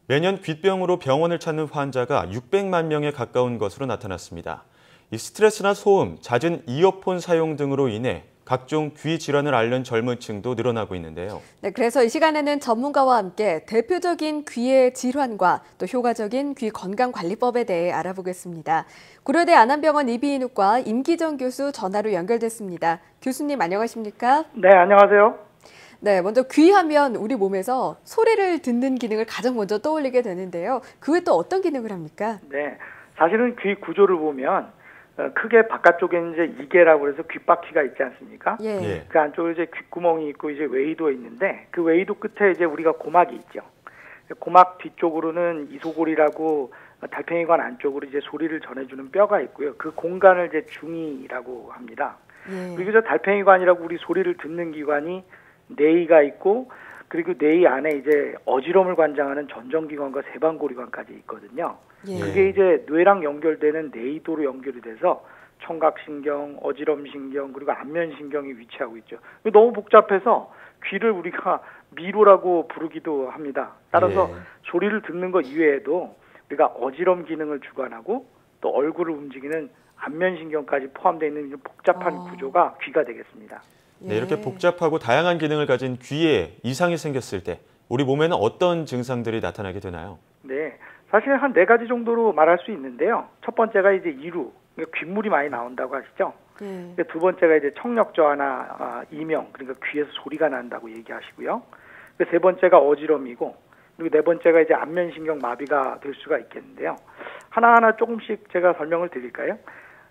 매년 귓병으로 병원을 찾는 환자가 600만 명에 가까운 것으로 나타났습니다. 이 스트레스나 소음, 잦은 이어폰 사용 등으로 인해 각종 귀 질환을 앓는 젊은 층도 늘어나고 있는데요. 네, 그래서 이 시간에는 전문가와 함께 대표적인 귀의 질환과 또 효과적인 귀 건강관리법에 대해 알아보겠습니다. 고려대 안암병원 이비인후과 임기정 교수 전화로 연결됐습니다. 교수님 안녕하십니까? 네, 안녕하세요. 네, 먼저 귀하면 우리 몸에서 소리를 듣는 기능을 가장 먼저 떠올리게 되는데요. 그 외에 또 어떤 기능을 합니까? 네, 사실은 귀 구조를 보면 크게 바깥쪽에 이제 이계라고 해서 귓바퀴가 있지 않습니까? 예. 그 안쪽에 이제 귓구멍이 있고 이제 웨이도 있는데 그 웨이도 끝에 이제 우리가 고막이 있죠. 고막 뒤쪽으로는 이소골이라고 달팽이관 안쪽으로 이제 소리를 전해주는 뼈가 있고요. 그 공간을 이제 중이라고 합니다. 예. 그리고 저 달팽이관이라고 우리 소리를 듣는 기관이 뇌이가 있고 그리고 뇌이 안에 이제 어지럼을 관장하는 전정기관과 세방고리관까지 있거든요. 예. 그게 이제 뇌랑 연결되는 뇌이도로 연결이 돼서 청각신경, 어지럼신경 그리고 안면신경이 위치하고 있죠. 너무 복잡해서 귀를 우리가 미로라고 부르기도 합니다. 따라서 소리를 듣는 것 이외에도 우리가 어지럼 기능을 주관하고 또 얼굴을 움직이는 안면신경까지 포함되어 있는 복잡한 구조가 귀가 되겠습니다. 네, 이렇게 복잡하고 다양한 기능을 가진 귀에 이상이 생겼을 때 우리 몸에는 어떤 증상들이 나타나게 되나요? 네, 사실 한 4가지 정도로 말할 수 있는데요. 첫 번째가 이제 이루, 귓물이 많이 나온다고 하시죠. 두 번째가 이제 청력 저하나 이명, 그러니까 귀에서 소리가 난다고 얘기하시고요. 세 번째가 어지럼이고, 그리고 네 번째가 이제 안면신경 마비가 될 수가 있겠는데요. 하나하나 조금씩 제가 설명을 드릴까요?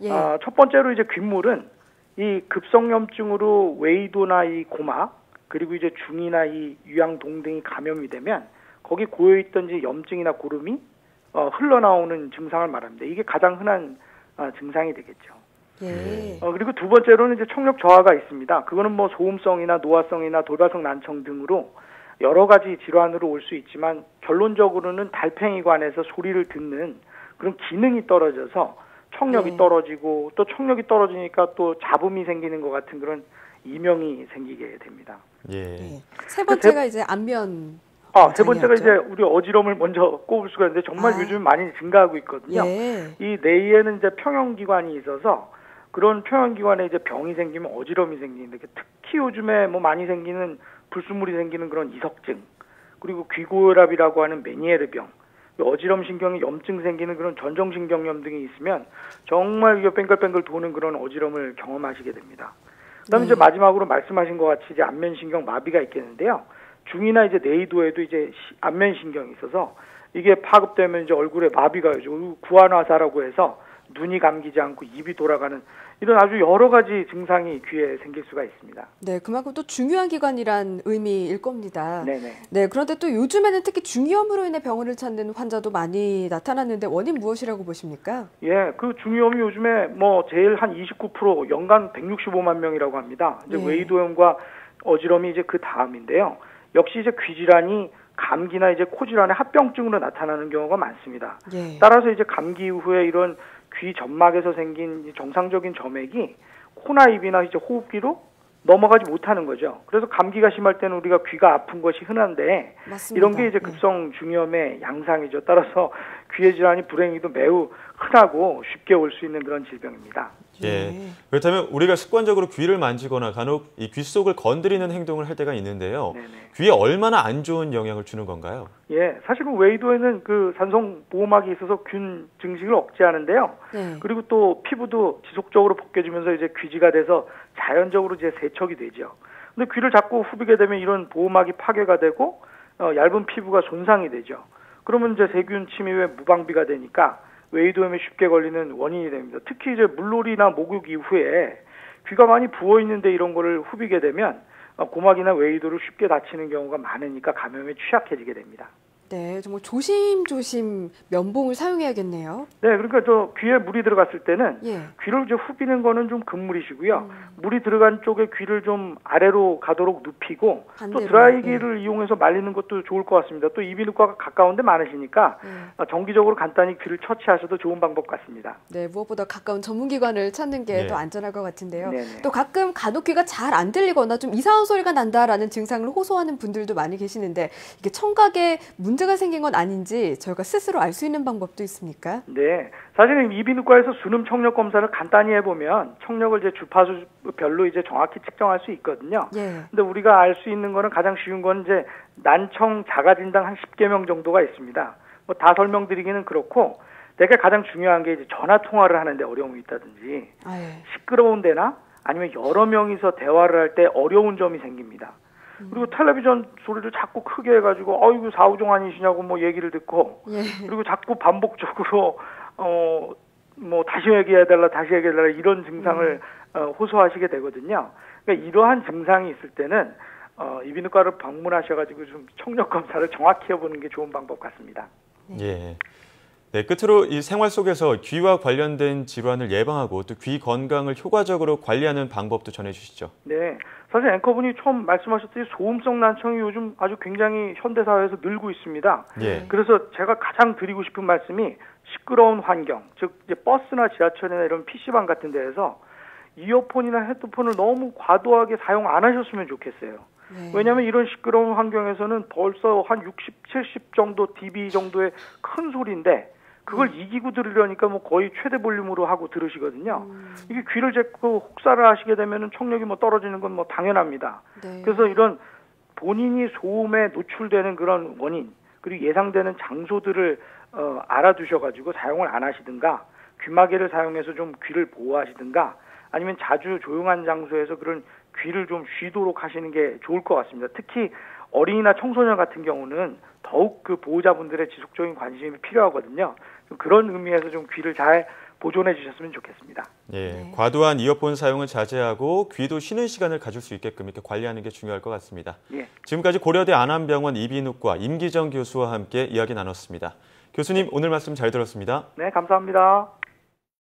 예. 첫 번째로 이제 귓물은 이 급성염증으로 웨이도나 이 고막, 그리고 이제 중이나 이 유양동 등이 감염이 되면 거기 고여있던 이제 염증이나 고름이 흘러나오는 증상을 말합니다. 이게 가장 흔한 증상이 되겠죠. 예. 그리고 두 번째로는 이제 청력 저하가 있습니다. 그거는 뭐 소음성이나 노화성이나 돌발성 난청 등으로 여러 가지 질환으로 올 수 있지만 결론적으로는 달팽이관에서 소리를 듣는 그런 기능이 떨어져서 청력이 떨어지고 또 청력이 떨어지니까 또 잡음이 생기는 것 같은 그런 이명이 생기게 됩니다. 예. 세 번째가 이제 안면. 세 번째가 이제 우리 어지럼을 먼저 꼽을 수가 있는데 정말 요즘 많이 증가하고 있거든요. 예. 이 뇌에는 이제 평형기관이 있어서 그런 평형기관에 이제 병이 생기면 어지럼이 생기는데 특히 요즘에 뭐 많이 생기는 불순물이 생기는 그런 이석증 그리고 귀고혈압이라고 하는 메니에르병 어지럼 신경에 염증 생기는 그런 전정신경염 등이 있으면 정말 이게 뺑글뺑글 도는 그런 어지럼을 경험하시게 됩니다. 그다음에 이제 마지막으로 말씀하신 것 같이 이제 안면신경 마비가 있겠는데요. 중이나 이제 뇌이도에도 이제 안면신경이 있어서 이게 파급되면 이제 얼굴에 마비가 오죠. 구안화사라고 해서 눈이 감기지 않고 입이 돌아가는 이런 아주 여러 가지 증상이 귀에 생길 수가 있습니다. 네, 그만큼 또 중요한 기관이란 의미일 겁니다. 네네. 네, 그런데 또 요즘에는 특히 중이염으로 인해 병원을 찾는 환자도 많이 나타났는데 원인 무엇이라고 보십니까? 예, 그 중이염이 요즘에 뭐 제일 한 29% 연간 165만 명이라고 합니다. 이제 웨이도염과 어지럼이 이제 그 다음인데요. 역시 이제 귀질환이 감기나 이제 코질환의 합병증으로 나타나는 경우가 많습니다. 따라서 이제 감기 이후에 이런 귀 점막에서 생긴 정상적인 점액이 코나 입이나 이제 호흡기로 넘어가지 못하는 거죠. 그래서 감기가 심할 때는 우리가 귀가 아픈 것이 흔한데 맞습니다. 이런 게 이제 급성 중이염의 양상이죠. 따라서 귀의 질환이 불행히도 매우 흔하고 쉽게 올 수 있는 그런 질병입니다. 예. 그렇다면 우리가 습관적으로 귀를 만지거나 간혹 이 귀 속을 건드리는 행동을 할 때가 있는데요. 귀에 얼마나 안 좋은 영향을 주는 건가요? 예, 사실은 웨이도에는 그 산성 보호막이 있어서 균 증식을 억제하는데요. 그리고 또 피부도 지속적으로 벗겨지면서 이제 귀지가 돼서 자연적으로 이제 세척이 되죠. 근데 귀를 자꾸 후비게 되면 이런 보호막이 파괴가 되고 얇은 피부가 손상이 되죠. 그러면 이제 세균 침입에 무방비가 되니까 웨이도염에 쉽게 걸리는 원인이 됩니다. 특히 이제 물놀이나 목욕 이후에 귀가 많이 부어 있는데 이런 거를 후비게 되면 고막이나 웨이도를 쉽게 다치는 경우가 많으니까 감염에 취약해지게 됩니다. 네, 정말 조심조심 면봉을 사용해야겠네요. 네, 그러니까 저 귀에 물이 들어갔을 때는 귀를 이제 후비는 거는 좀 금물이시고요. 물이 들어간 쪽에 귀를 좀 아래로 가도록 눕히고 반대로, 또 드라이기를 이용해서 말리는 것도 좋을 것 같습니다. 또 이비인후과가 가까운 데 많으시니까 정기적으로 간단히 귀를 처치하셔도 좋은 방법 같습니다. 네, 무엇보다 가까운 전문기관을 찾는 게 더 안전할 것 같은데요. 또 가끔 간혹 귀가 잘 안 들리거나 좀 이상한 소리가 난다라는 증상을 호소하는 분들도 많이 계시는데 이게 청각에 문제 문제가 생긴 건 아닌지 저희가 스스로 알 수 있는 방법도 있습니까? 네, 사실은 이비인후과에서 순음 청력 검사를 간단히 해보면 청력을 이제 주파수별로 이제 정확히 측정할 수 있거든요. 예. 근데 우리가 알 수 있는 거는 가장 쉬운 건 이제 난청 자가 진단 한 10개명 정도가 있습니다. 뭐 다 설명드리기는 그렇고 되게 가장 중요한 게 이제 전화 통화를 하는데 어려움이 있다든지 예. 시끄러운 데나 아니면 여러 명이서 대화를 할 때 어려운 점이 생깁니다. 그리고 텔레비전 소리를 자꾸 크게 해가지고 어이구 사우종 아니시냐고 뭐 얘기를 듣고 예. 그리고 자꾸 반복적으로 뭐 다시 얘기해달라 이런 증상을 호소하시게 되거든요. 그러니까 이러한 증상이 있을 때는 이비인후과를 방문하셔가지고 좀 청력 검사를 정확히 해보는 게 좋은 방법 같습니다. 예. 네, 끝으로 이 생활 속에서 귀와 관련된 질환을 예방하고 또 귀 건강을 효과적으로 관리하는 방법도 전해주시죠. 네, 사실 앵커분이 처음 말씀하셨듯이 소음성 난청이 요즘 아주 굉장히 현대사회에서 늘고 있습니다. 예. 그래서 제가 가장 드리고 싶은 말씀이 시끄러운 환경, 즉 이제 버스나 지하철이나 이런 PC방 같은 데에서 이어폰이나 헤드폰을 너무 과도하게 사용 안 하셨으면 좋겠어요. 네. 왜냐하면 이런 시끄러운 환경에서는 벌써 한 60, 70 정도 dB 정도의 큰 소리인데 그걸 이기고 들으려니까 뭐 거의 최대 볼륨으로 하고 들으시거든요. 이게 귀를 재고 혹사를 하시게 되면은 청력이 뭐 떨어지는 건 뭐 당연합니다. 네. 그래서 이런 본인이 소음에 노출되는 그런 원인 그리고 예상되는 장소들을 알아두셔가지고 사용을 안 하시든가 귀마개를 사용해서 좀 귀를 보호하시든가 아니면 자주 조용한 장소에서 그런 귀를 좀 쉬도록 하시는 게 좋을 것 같습니다. 특히 어린이나 청소년 같은 경우는 더욱 그 보호자분들의 지속적인 관심이 필요하거든요. 좀 그런 의미에서 좀 귀를 잘 보존해 주셨으면 좋겠습니다. 예, 네. 과도한 이어폰 사용을 자제하고 귀도 쉬는 시간을 가질 수 있게끔 이렇게 관리하는 게 중요할 것 같습니다. 예. 지금까지 고려대 안암병원 이비인후과 임기정 교수와 함께 이야기 나눴습니다. 교수님, 오늘 말씀 잘 들었습니다. 네, 감사합니다.